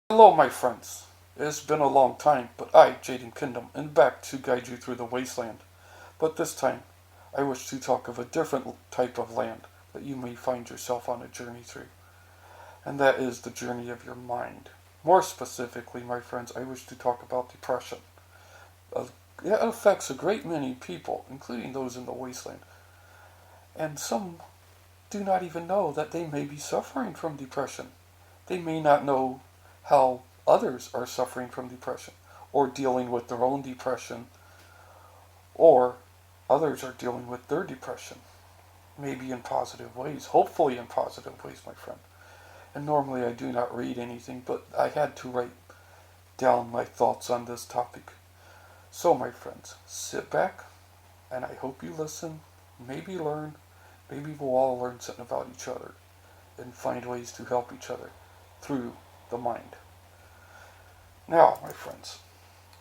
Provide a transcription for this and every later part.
Hello, my friends. It's been a long time, but I, Jaden Kingdom, am back to guide you through the wasteland. But this time, I wish to talk of a different type of land that you may find yourself on a journey through, and that is the journey of your mind. More specifically, my friends, I wish to talk about depression. It affects a great many people, including those in the wasteland, and some do not even know that they may be suffering from depression. They may not know how others are suffering from depression or dealing with their own depression, or others are dealing with their depression, maybe in positive ways, hopefully in positive ways, my friend. And normally I do not read anything, but I had to write down my thoughts on this topic. So, my friends, sit back and I hope you listen, maybe learn, maybe we'll all learn something about each other and find ways to help each other through the mind. Now, my friends,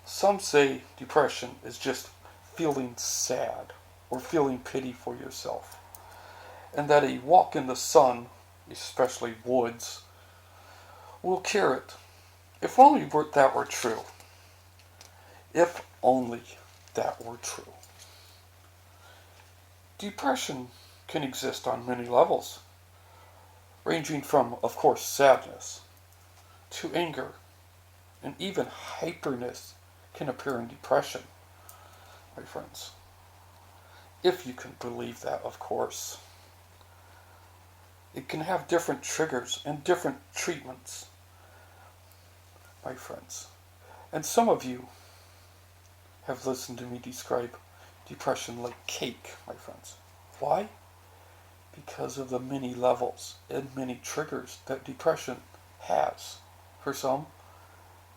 some say depression is just feeling sad or feeling pity for yourself, and that a walk in the sun, especially woods, will cure it. If only that were true. If only that were true. Depression can exist on many levels, ranging from, of course, sadness to anger, and even hyperness can appear in depression, my friends. If you can believe that, of course. It can have different triggers and different treatments, my friends. And some of you have listened to me describe depression like cake, my friends. Why? Because of the many levels and many triggers that depression has for some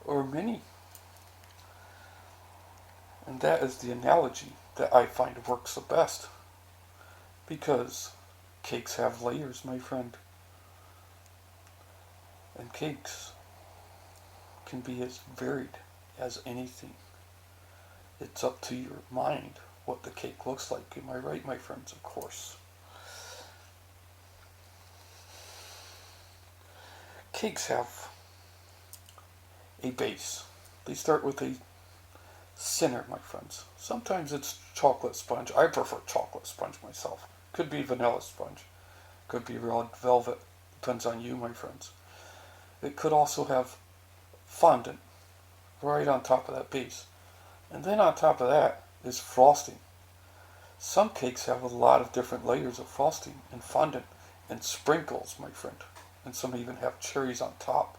or many. And that is the analogy that I find works the best. Because cakes have layers, my friend. And cakes can be as varied as anything. It's up to your mind what the cake looks like. Am I right, my friends? Of course. Cakes have a base. They start with a center, my friends. Sometimes it's chocolate sponge. I prefer chocolate sponge myself. Could be vanilla sponge. Could be red velvet. Depends on you, my friends. It could also have fondant right on top of that base. And then on top of that is frosting. Some cakes have a lot of different layers of frosting and fondant and sprinkles, my friend. And some even have cherries on top.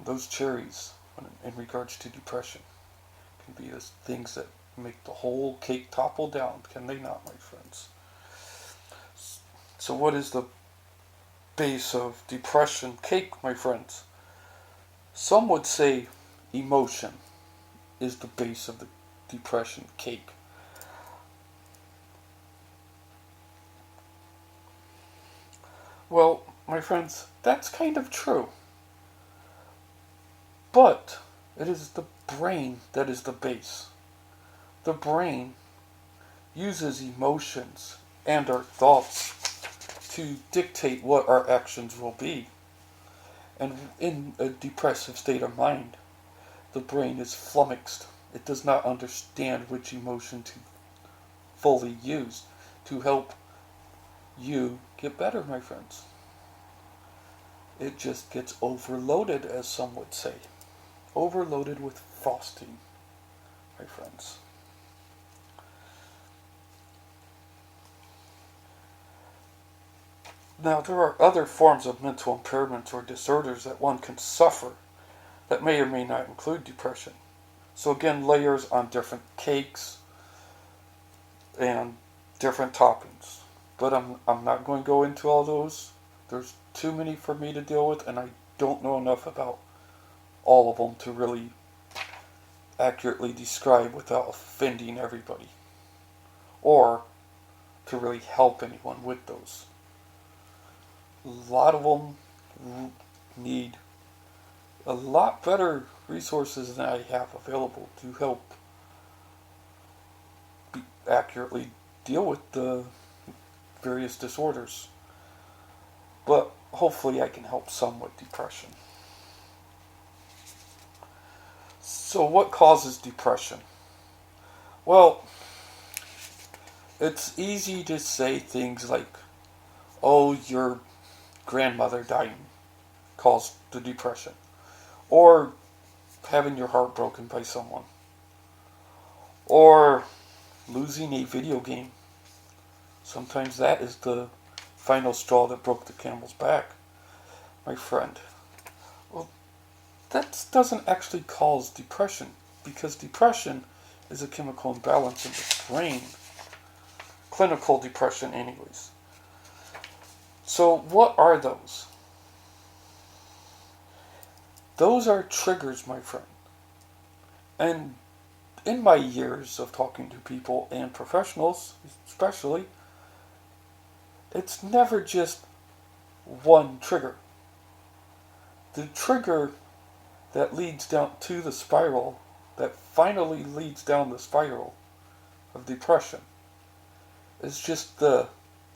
Those cherries, in regards to depression, can be the things that make the whole cake topple down, can they not, my friends? So what is the base of depression cake, my friends? Some would say emotion is the base of the depression cake. Well, my friends, that's kind of true. But it is the brain that is the base. The brain uses emotions and our thoughts to dictate what our actions will be. And in a depressive state of mind, the brain is flummoxed. It does not understand which emotion to fully use to help you get better, my friends. It just gets overloaded, as some would say. Overloaded with frosting, my friends. Now, there are other forms of mental impairments or disorders that one can suffer that may or may not include depression. So again, layers on different cakes and different toppings. But I'm not going to go into all those. There's too many for me to deal with, and I don't know enough about all of them to really accurately describe without offending everybody, or to really help anyone with those. A lot of them need a lot better resources than I have available to help accurately deal with the various disorders. But hopefully I can help some with depression. So, what causes depression? Well, it's easy to say things like, oh, your grandmother dying caused the depression, or having your heart broken by someone, or losing a video game. Sometimes that is the final straw that broke the camel's back, my friend. Well, that doesn't actually cause depression, because depression is a chemical imbalance in the brain. Clinical depression, anyways. So, what are those? Those are triggers, my friend. And in my years of talking to people and professionals, especially, it's never just one trigger. The trigger that leads down to the spiral, that finally leads down the spiral of depression, is just the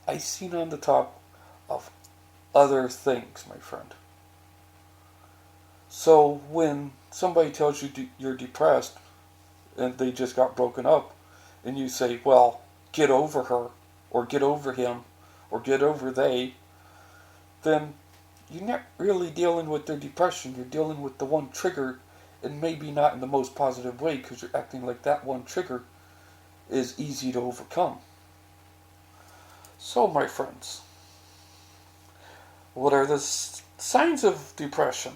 icing on the top of other things, my friend. So when somebody tells you you're depressed and they just got broken up, and you say, well, get over her, or get over him, or get over they, then you're not really dealing with their depression. You're dealing with the one trigger, and maybe not in the most positive way, because you're acting like that one trigger is easy to overcome. So, my friends, what are the signs of depression?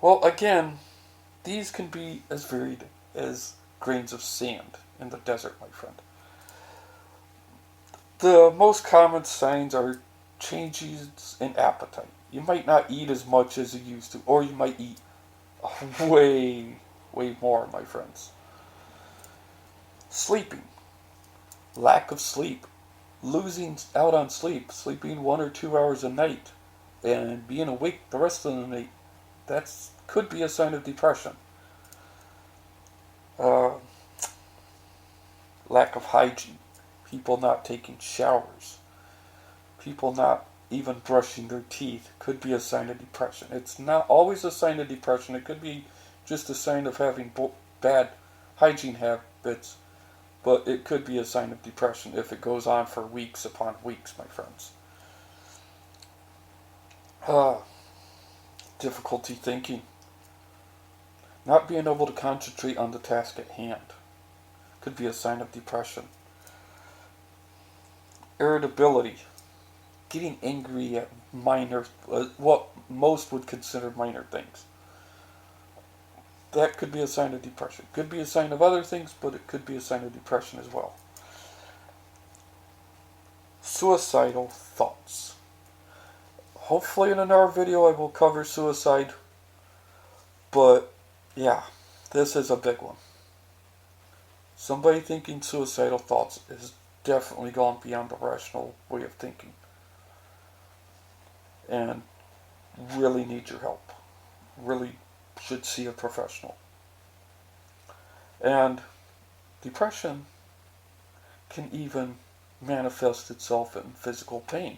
Well, again, these can be as varied as grains of sand in the desert, my friend. The most common signs are changes in appetite. You might not eat as much as you used to, or you might eat way, way more, my friends. Sleeping, lack of sleep, losing out on sleep, sleeping 1 or 2 hours a night, and being awake the rest of the night. That could be a sign of depression. Uh, Lack of hygiene, people not taking showers, people not even brushing their teeth could be a sign of depression. It's not always a sign of depression. It could be just a sign of having bad hygiene habits, but it could be a sign of depression if it goes on for weeks upon weeks, my friends. Difficulty thinking, not being able to concentrate on the task at hand could be a sign of depression. Irritability, getting angry at minor, what most would consider minor things. That could be a sign of depression. Could be a sign of other things, but it could be a sign of depression as well. Suicidal thoughts. Hopefully in another video I will cover suicide, but yeah, this is a big one. Somebody thinking suicidal thoughts is definitely gone beyond the rational way of thinking, and really need your help. Really should see a professional. And depression can even manifest itself in physical pain.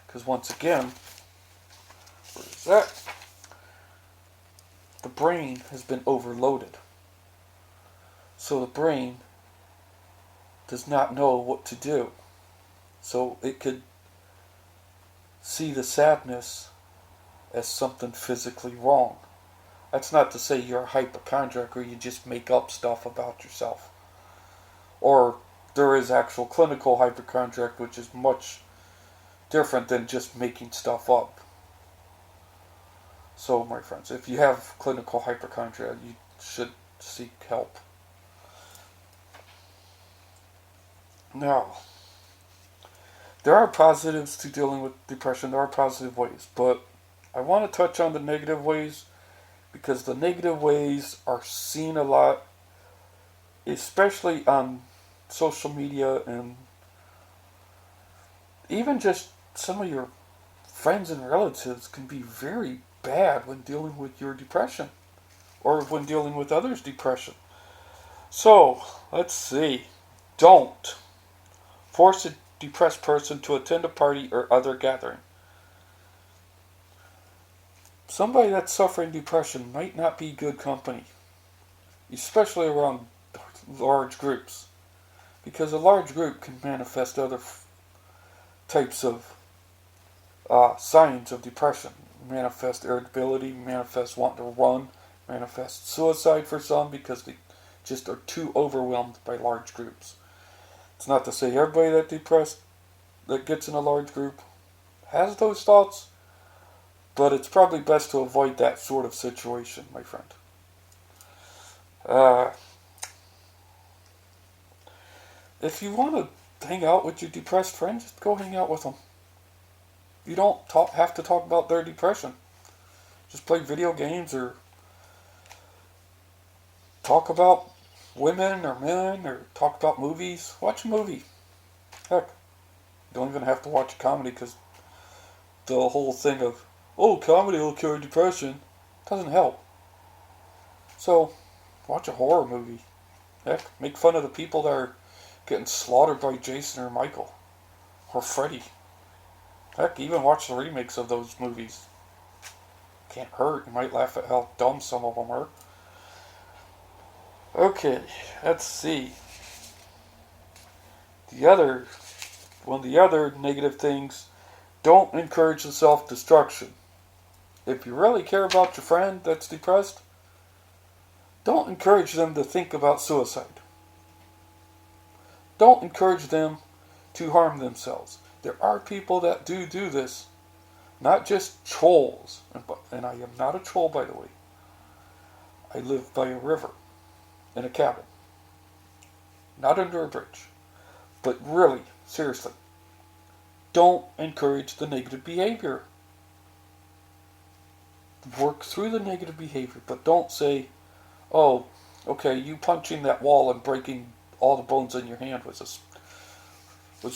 Because once again, where is that? The brain has been overloaded. So the brain does not know what to do. So it could see the sadness as something physically wrong. That's not to say you're a hypochondriac or you just make up stuff about yourself. Or there is actual clinical hypochondriac, which is much different than just making stuff up. So, my friends, if you have clinical hypochondria, you should seek help. Now, there are positives to dealing with depression. There are positive ways, but I want to touch on the negative ways, because the negative ways are seen a lot, especially on social media, and even just some of your friends and relatives can be very bad when dealing with your depression, or when dealing with others' depression. So, let's see. Don't force a depressed person to attend a party or other gathering. Somebody that's suffering depression might not be good company. especially around large groups, because a large group can manifest other types of signs of depression. Manifest irritability, manifest wanting to run, manifest suicide for some because they just are too overwhelmed by large groups. It's not to say everybody that depressed that gets in a large group has those thoughts, but it's probably best to avoid that sort of situation, my friend. If you want to hang out with your depressed friends, just go hang out with them. You don't have to talk about their depression. Just play video games or talk about women or men or talk about movies. Watch a movie. Heck, you don't even have to watch a comedy because the whole thing of, oh, comedy will cure depression doesn't help. So, watch a horror movie. Heck, make fun of the people that are getting slaughtered by Jason or Michael or Freddy. Heck, even watch the remakes of those movies. Can't hurt. You might laugh at how dumb some of them are. Okay, let's see. One of the other negative things, don't encourage the self-destruction. If you really care about your friend that's depressed, don't encourage them to think about suicide. Don't encourage them to harm themselves. There are people that do this. Not just trolls. And I am not a troll, by the way. I live by a river. In a cabin. Not under a bridge. But really, seriously. Don't encourage the negative behavior. Work through the negative behavior. But don't say, oh, okay, you punching that wall and breaking all the bones in your hand was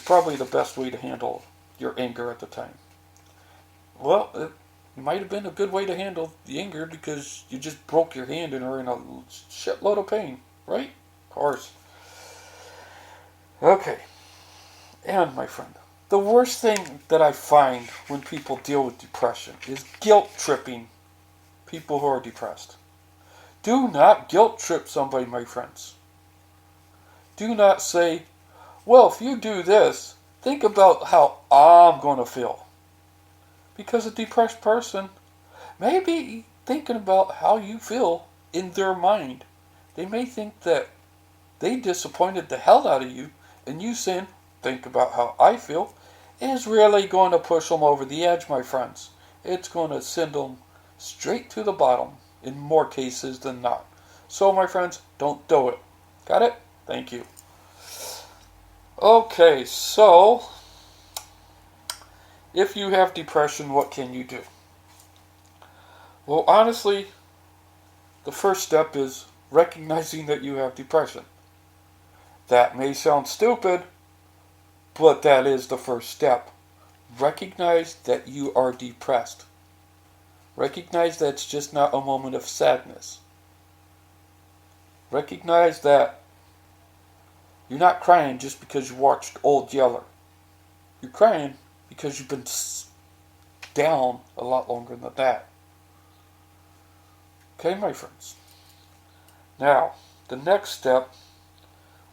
probably the best way to handle your anger at the time. Well, it might have been a good way to handle the anger because you just broke your hand and are in a shitload of pain, right? Of course. Okay. And, my friend, the worst thing that I find when people deal with depression is guilt tripping people who are depressed. Do not guilt trip somebody, my friends. Do not say, well, if you do this, think about how I'm going to feel. Because a depressed person may be thinking about how you feel in their mind. They may think that they disappointed the hell out of you, and you saying, think about how I feel, is really going to push them over the edge, my friends. It's going to send them straight to the bottom, in more cases than not. So, my friends, don't do it. Got it? Thank you. Okay, so if you have depression, what can you do? Well, honestly, the first step is recognizing that you have depression. That may sound stupid, but that is the first step. Recognize that you are depressed. Recognize that it's just not a moment of sadness. Recognize that you're not crying just because you watched Old Yeller. You're crying because you've been down a lot longer than that. Okay, my friends. Now, the next step,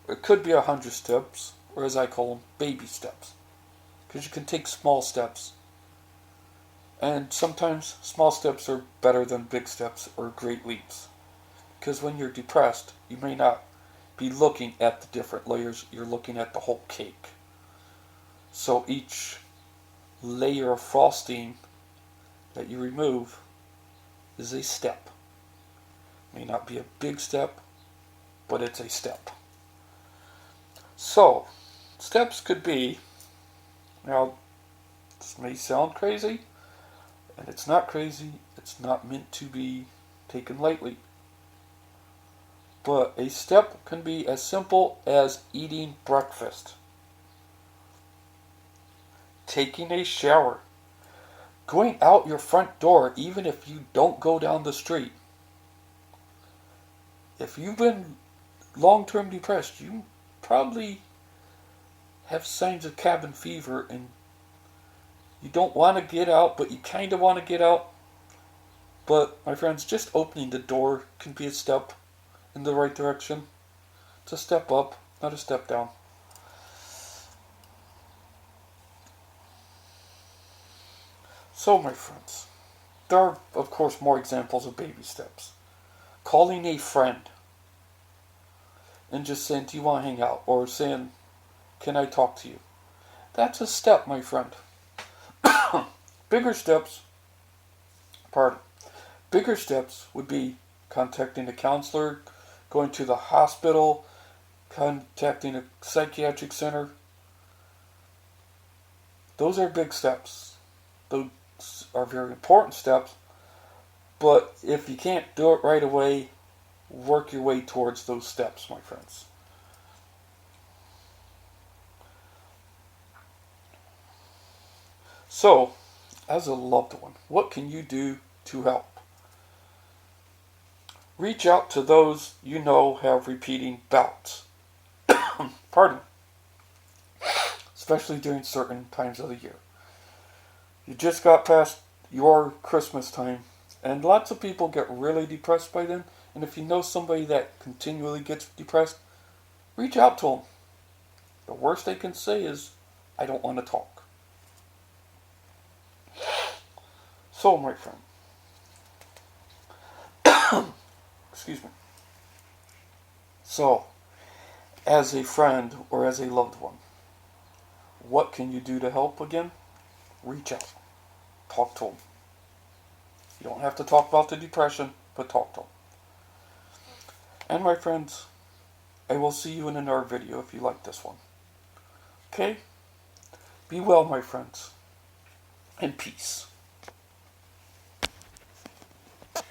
it could be 100 steps, or as I call them, baby steps. Because you can take small steps. And sometimes small steps are better than big steps or great leaps. Because when you're depressed, you may not be looking at the different layers, you're looking at the whole cake. So each layer of frosting that you remove is a step. May not be a big step, but it's a step. So, steps could be, now this may sound crazy, and it's not crazy, it's not meant to be taken lightly. But a step can be as simple as eating breakfast, taking a shower, going out your front door even if you don't go down the street. If you've been long-term depressed, you probably have signs of cabin fever and you don't want to get out, but you kind of want to get out. But, my friends, just opening the door can be a step. in the right direction. It's a step up, not a step down. So, my friends, there are, of course, more examples of baby steps. Calling a friend and just saying, do you want to hang out? Or saying, can I talk to you? That's a step, my friend. Bigger steps, pardon, bigger steps would be contacting a counselor, going to the hospital, contacting a psychiatric center. Those are big steps. Those are very important steps. But if you can't do it right away, work your way towards those steps, my friends. So, as a loved one, what can you do to help? Reach out to those you know have repeating bouts. Pardon. Especially during certain times of the year. You just got past your Christmas time, and lots of people get really depressed by then. And if you know somebody that continually gets depressed, reach out to them. The worst they can say is, I don't want to talk. So, my friend, excuse me. So, as a friend or as a loved one, what can you do to help again? Reach out. Talk to them. You don't have to talk about the depression, but talk to them. And my friends, I will see you in another video if you like this one. Okay? Be well, my friends. And peace.